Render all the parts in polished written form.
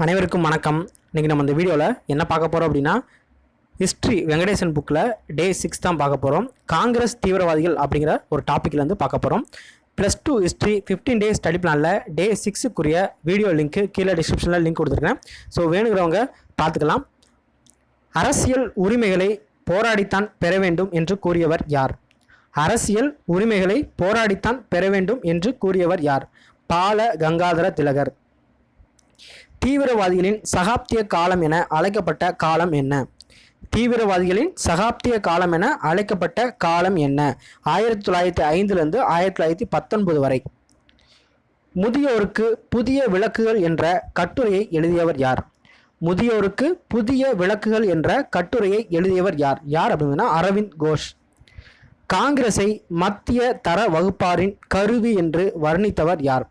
அனைவருக்கும் வணக்கம். இன்றைக்கி நம்ம இந்த வீடியோவில் என்ன பார்க்க போகிறோம் அப்படின்னா, ஹிஸ்ட்ரி வெங்கடேசன் புக்கில் டே 6 தான் பார்க்க போகிறோம். காங்கிரஸ் தீவிரவாதிகள் அப்படிங்கிற ஒரு டாப்பிக்லேருந்து பார்க்க போகிறோம். +2 ஹிஸ்ட்ரி 15 டேஸ் ஸ்டடி பிளானில் டே 6க்குரிய வீடியோ லிங்க்கு கீழே டிஸ்கிரிப்ஷனில் லிங்க் கொடுத்துருக்கேன். ஸோ வேணுங்கிறவங்க பார்த்துக்கலாம். அரசியல் உரிமைகளை போராடித்தான் பெற வேண்டும் என்று கூறியவர் யார்? அரசியல் உரிமைகளை போராடித்தான் பெற வேண்டும் என்று கூறியவர் யார்? பால கங்காதர திலகர். தீவிரவாதிகளின் சகாப்திய காலம் என அழைக்கப்பட்ட காலம் என்ன? தீவிரவாதிகளின் சகாப்திய காலம் என அழைக்கப்பட்ட காலம் என்ன? 1905 1919 வரை. முதியோருக்கு புதிய விளக்குகள் என்ற கட்டுரையை எழுதியவர் யார்? முதியோருக்கு புதிய விளக்குகள் என்ற கட்டுரையை எழுதியவர் யார்? யார் அப்படின்னா அரவிந்த் கோஷ். காங்கிரஸை மத்திய தர வகுப்பாரின் கருவி என்று வர்ணித்தவர் யார்?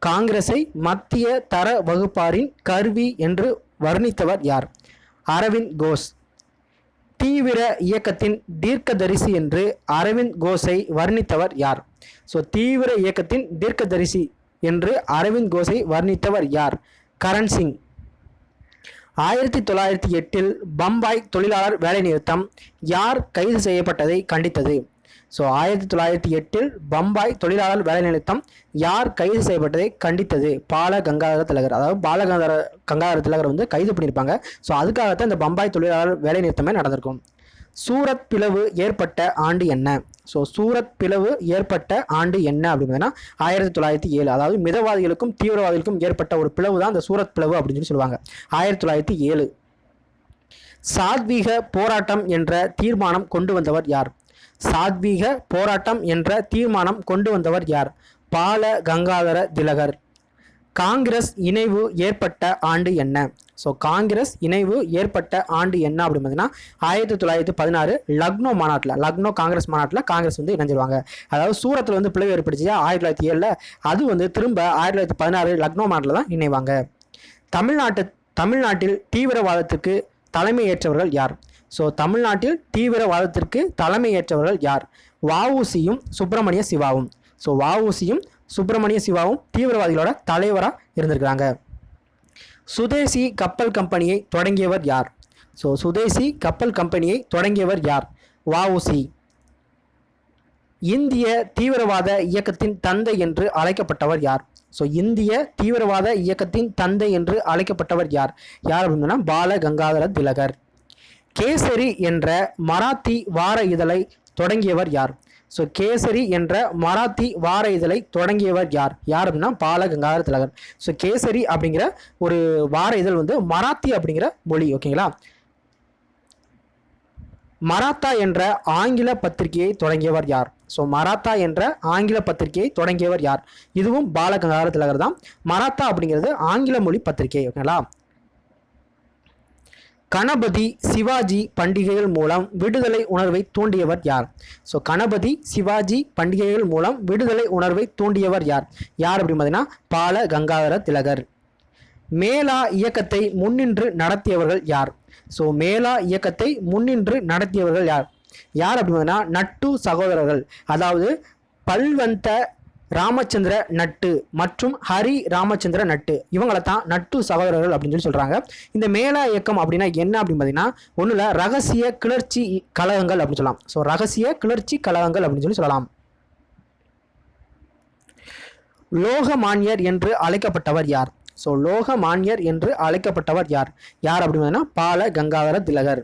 காங்கிரஸை மத்திய தர வகுப்பாரின் கருவி என்று வர்ணித்தவர் யார்? அரவிந்த் கோஷ். தீவிர இயக்கத்தின் தீர்க்கதரிசி என்று அரவிந்த் கோஷை வர்ணித்தவர் யார்? ஸோ தீவிர இயக்கத்தின் தீர்க்கதரிசி என்று அரவிந்த் கோஷை வர்ணித்தவர் யார்? கரண் சிங். 1908 பம்பாய் தொழிலாளர் வேலைநிறுத்தம் யார் கைது செய்யப்பட்டதை கண்டித்தது? ஸோ 1908 பம்பாய் தொழிலாளர் வேலைநிறுத்தம் யார் கைது செய்யப்பட்டதை கண்டித்தது? பால கங்காதர திலகர். அதாவது கங்காதர திலகர் வந்து கைது பண்ணியிருப்பாங்க. ஸோ அதுக்காகத்தான் இந்த பம்பாய் தொழிலாளர் வேலைநிறுத்தமே நடந்திருக்கும். சூரத் பிளவு ஏற்பட்ட ஆண்டு என்ன? ஸோ சூரத் பிளவு ஏற்பட்ட ஆண்டு என்ன அப்படின்னா 1907. அதாவது மிதவாதிகளுக்கும் தீவிரவாதிகளுக்கும் ஏற்பட்ட ஒரு பிளவு தான் இந்த சூரத் பிளவு அப்படின்னு சொல்லி சொல்லுவாங்க. 1907. சாத்வீக போராட்டம் என்ற தீர்மானம் கொண்டு வந்தவர் யார்? சாத்வீக போராட்டம் என்ற தீர்மானம் கொண்டு வந்தவர் யார்? பால கங்காதர திலகர். காங்கிரஸ் இணைவு ஏற்பட்ட ஆண்டு என்ன? ஸோ காங்கிரஸ் இணைவு ஏற்பட்ட ஆண்டு என்ன அப்படின்னு பார்த்தீங்கன்னா 1916 லக்னோ மாநாட்டில், லக்னோ காங்கிரஸ் மாநாட்டில் காங்கிரஸ் வந்து இணைஞ்சிருவாங்க. அதாவது சூரத்தில் வந்து பிளவு ஏற்படுச்சு 1907. அது வந்து திரும்ப 1916 லக்னோ மாநாட்டில் தான் இணைவாங்க. தமிழ்நாட்டில் தீவிரவாதத்திற்கு தலைமையேற்றவர்கள் யார்? ஸோ தமிழ்நாட்டில் தீவிரவாதத்திற்கு தலைமையேற்றவர்கள் யார்? வஉசியும் சுப்பிரமணிய சிவாவும். ஸோ வஉசியும் சுப்பிரமணிய சிவாவும் தீவிரவாதிகளோட தலைவராக இருந்திருக்கிறாங்க. சுதேசி கப்பல் கம்பெனியை தொடங்கியவர் யார்? ஸோ சுதேசி கப்பல் கம்பெனியை தொடங்கியவர் யார்? வஉசி. இந்திய தீவிரவாத இயக்கத்தின் தந்தை என்று அழைக்கப்பட்டவர் யார்? ஸோ இந்திய தீவிரவாத இயக்கத்தின் தந்தை என்று அழைக்கப்பட்டவர் யார்? யார் அப்படின்னா பால கங்காதர திலகர். கேசரி என்ற மராத்தி வார இதழை தொடங்கியவர் யார்? ஸோ கேசரி என்ற மராத்தி வார இதழை தொடங்கியவர் யார்? யார் அப்படின்னா பால கங்காதர திலகர். ஸோ கேசரி அப்படிங்கிற ஒரு வார இதழ் வந்து மராத்தி அப்படிங்கிற மொழி. ஓகேங்களா. மராத்தா என்ற ஆங்கில பத்திரிகையை தொடங்கியவர் யார்? ஸோ மராத்தா என்ற ஆங்கில பத்திரிகையை தொடங்கியவர் யார்? இதுவும் பால கங்காதர திலகர் தான். மராத்தா அப்படிங்கிறது ஆங்கில மொழி பத்திரிகை. ஓகேங்களா. கணபதி சிவாஜி பண்டிகைகள் மூலம் விடுதலை உணர்வை தூண்டியவர் யார்? ஸோ கணபதி சிவாஜி பண்டிகைகள் மூலம் விடுதலை உணர்வை தூண்டியவர் யார்? யார் அப்படின்னு பார்த்தீங்கன்னா பால கங்காதர திலகர். மேலா இயக்கத்தை முன்னின்று நடத்தியவர்கள் யார்? ஸோ மேலா இயக்கத்தை முன்னின்று நடத்தியவர்கள் யார்? யார் அப்படின்னா நட்டு சகோதரர்கள். அதாவது பல்வந்த ராமச்சந்திர நட்டு மற்றும் ஹரி ராமச்சந்திர நட்டு, இவங்களை தான் நட்டு சகோதரர்கள் அப்படின்னு சொல்லி சொல்றாங்க. இந்த மேலா இயக்கம் அப்படின்னா என்ன அப்படின்னு பார்த்தீங்கன்னா ஒன்றுல ரகசிய கிளர்ச்சி கழகங்கள் அப்படின்னு சொல்லலாம். ஸோ ரகசிய கிளர்ச்சி கழகங்கள் அப்படின்னு சொல்லி சொல்லலாம். லோகமான்யர் என்று அழைக்கப்பட்டவர் யார்? ஸோ லோகமான்யர் என்று அழைக்கப்பட்டவர் யார்? யார் அப்படின்னா பால கங்காதர திலகர்.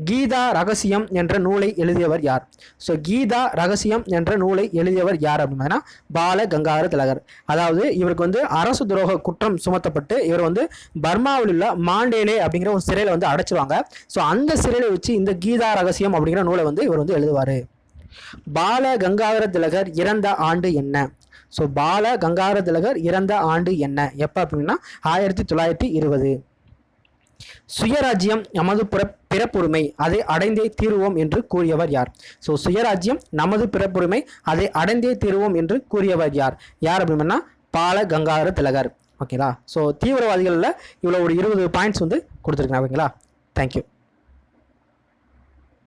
கீதா ரகசியம் என்ற நூலை எழுதியவர் யார்? ஸோ கீதா ரகசியம் என்ற நூலை எழுதியவர் யார் அப்படின்னா பால கங்காதர திலகர். அதாவது இவருக்கு வந்து அரசு துரோக குற்றம் சுமத்தப்பட்டு இவர் வந்து பர்மாவில் உள்ள மாண்டேலே அப்படிங்கிற ஒரு சிறையில் வந்து அடைச்சிருவாங்க. ஸோ அந்த சிறையில் வச்சு இந்த கீதா ரகசியம் அப்படிங்கிற நூலை வந்து இவர் வந்து எழுதுவார். பால கங்காதர திலகர் இறந்த ஆண்டு என்ன? ஸோ பால கங்காதர திலகர் இறந்த ஆண்டு என்ன? எப்போ அப்படின்னா 1920. சுயராஜ்யம் நமது பிறப்புரிமை, அதை அடைந்தே தீருவோம் என்று கூறியவர் யார்? ஸோ சுயராஜ்யம் நமது பிறப்புரிமை, அதை அடைந்தே தீருவோம் என்று கூறியவர் யார்? யார் அப்படின்னா பால கங்காதர திலகர். ஓகேங்களா. ஸோ தீவிரவாதிகளில் இவ்வளோ ஒரு 20 பாயிண்ட்ஸ் வந்து கொடுத்துருக்கேன். ஓகேங்களா. தேங்க்யூ.